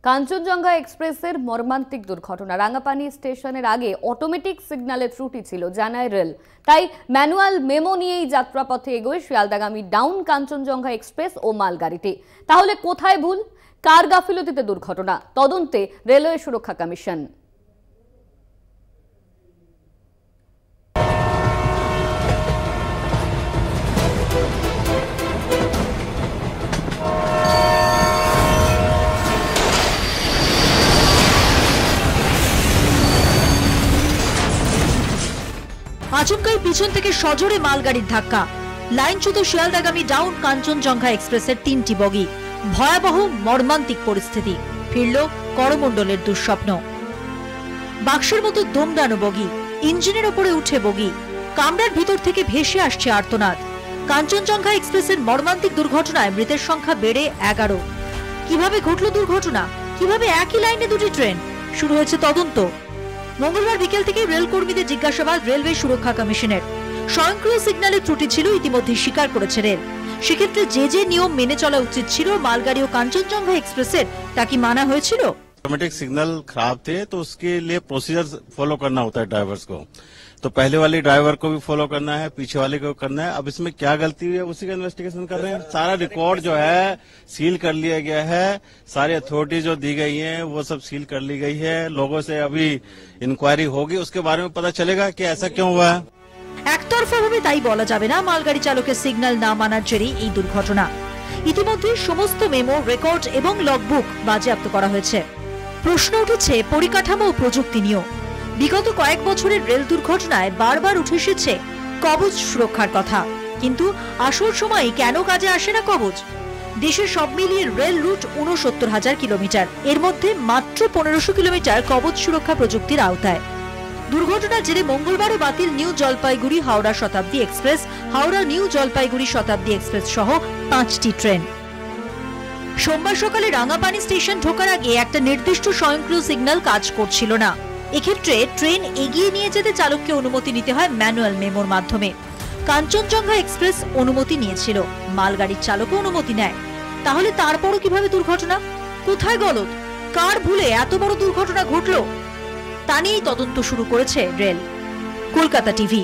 কাঞ্চনজঙ্ঘা এক্সপ্রেসের মর্মান্তিক দুর্ঘটনা। রাঙ্গাপানি স্টেশনের আগে অটোমেটিক সিগন্যালের ত্রুটি ছিল, জানায় রেল। তাই ম্যানুয়াল মেমো নিয়েই যাত্রাপথে এগোয় শিয়ালদাগামী ডাউন কাঞ্চনজঙ্ঘা এক্সপ্রেস ও মালগাড়িটি। তাহলে কোথায় ভুল, কার গাফিলতিতে দুর্ঘটনা? তদন্তে রেলওয়ে সুরক্ষা কমিশন। আচমকাই পিছন থেকে সজোরে মালগাড়ির ধাক্কা, লাইনচ্যুত শিয়ালদাগামী ডাউন কাঞ্চনজঙ্ঘা এক্সপ্রেসের 3টি বগি। ভয়াবহ মর্মান্তিক পরিস্থিতি, ফিরল করমণ্ডলের দুঃস্বপ্ন। বাক্সের মতো দমদানো বগি, ইঞ্জিনের ওপরে উঠে বগি, কামরার ভিতর থেকে ভেসে আসছে আর্তনাদ। কাঞ্চনজঙ্ঘা এক্সপ্রেসের মর্মান্তিক দুর্ঘটনায় মৃতের সংখ্যা বেড়ে 11। কিভাবে ঘটল দুর্ঘটনা? কিভাবে একই লাইনে দুটি ট্রেন? শুরু হয়েছে তদন্ত। মঙ্গলবার বিকেল থেকে রেল কর্মীদের জিজ্ঞাসাবাদ রেলওয়ে সুরক্ষা কমিশনের। স্বয়ংক্রিয় সিগন্যালের ত্রুটি ছিল, ইতিমধ্যে স্বীকার করেছে রেল। সেক্ষেত্রে যে নিয়ম মেনে চলা উচিত ছিল মালগাড়ি ও কাঞ্চনজঙ্ঘা এক্সপ্রেসের, তা কি মানা হয়েছিল? ऑटोमेटिक सिग्नल खराब थे तो उसके लिए प्रोसीजर फॉलो करना होता है ड्राइवर्स को। तो पहले वाले ड्राइवर को भी फॉलो करना है, पीछे वाले को करना है। अब इसमें क्या गलती हुई है उसी का इन्वेस्टिगेशन कर रहे हैं। सारा रिकॉर्ड जो है सील कर लिया गया है, सारी अथॉरिटी जो दी गई है वो सब सील कर ली गई है। लोगों से अभी इंक्वायरी होगी, उसके बारे में पता चलेगा कि ऐसा क्यों हुआ है। একতরফাভাবে তাই বলা যাবে না মালগাড়ি চালকের সিগন্যাল না মানার জেরেই এই দুর্ঘটনা। ইতিমধ্যে সমস্ত মেমো, রেকর্ড এবং লগবুক বাজেয়াপ্ত করা হয়েছে। প্রশ্ন উঠেছে পরিকাঠামো ও প্রযুক্তি নিয়েও। বিগত কয়েক বছরের রেল দুর্ঘটনায় বারবার উঠে এসেছে কবচ সুরক্ষার কথা, কিন্তু আসল সময় কেন কাজে আসে না কবচ? দেশে সব মিলিয়ে রেল রুট 69,000 কিলোমিটার, এর মধ্যে মাত্র 1500 কিলোমিটার কবচ সুরক্ষা প্রযুক্তির আওতায়। দুর্ঘটনার জেরে মঙ্গলবারও বাতিল নিউ জলপাইগুড়ি হাওড়া শতাব্দী এক্সপ্রেস, হাওড়া নিউ জলপাইগুড়ি শতাব্দী এক্সপ্রেস সহ 5টি ট্রেন। সোমবার সকালে রাঙ্গাপানি স্টেশন ঢোকার আগে একটা নির্দিষ্ট স্বয়ংক্রিয় সিগন্যাল কাজ করছিল না। এক্ষেত্রে ট্রেন এগিয়ে নিয়ে যেতে চালককে অনুমতি নিতে হয় ম্যানুয়াল মেমোর মাধ্যমে। কাঞ্চনজঙ্ঘা এক্সপ্রেস অনুমতি নিয়েছিল, মালগাড়ির চালকও অনুমতি নেয়। তাহলে তারপরও কিভাবে দুর্ঘটনা? কোথায় গলদ? কার ভুলে এত বড় দুর্ঘটনা ঘটল? তা নিয়েই তদন্ত শুরু করেছে রেল। কলকাতা টিভি।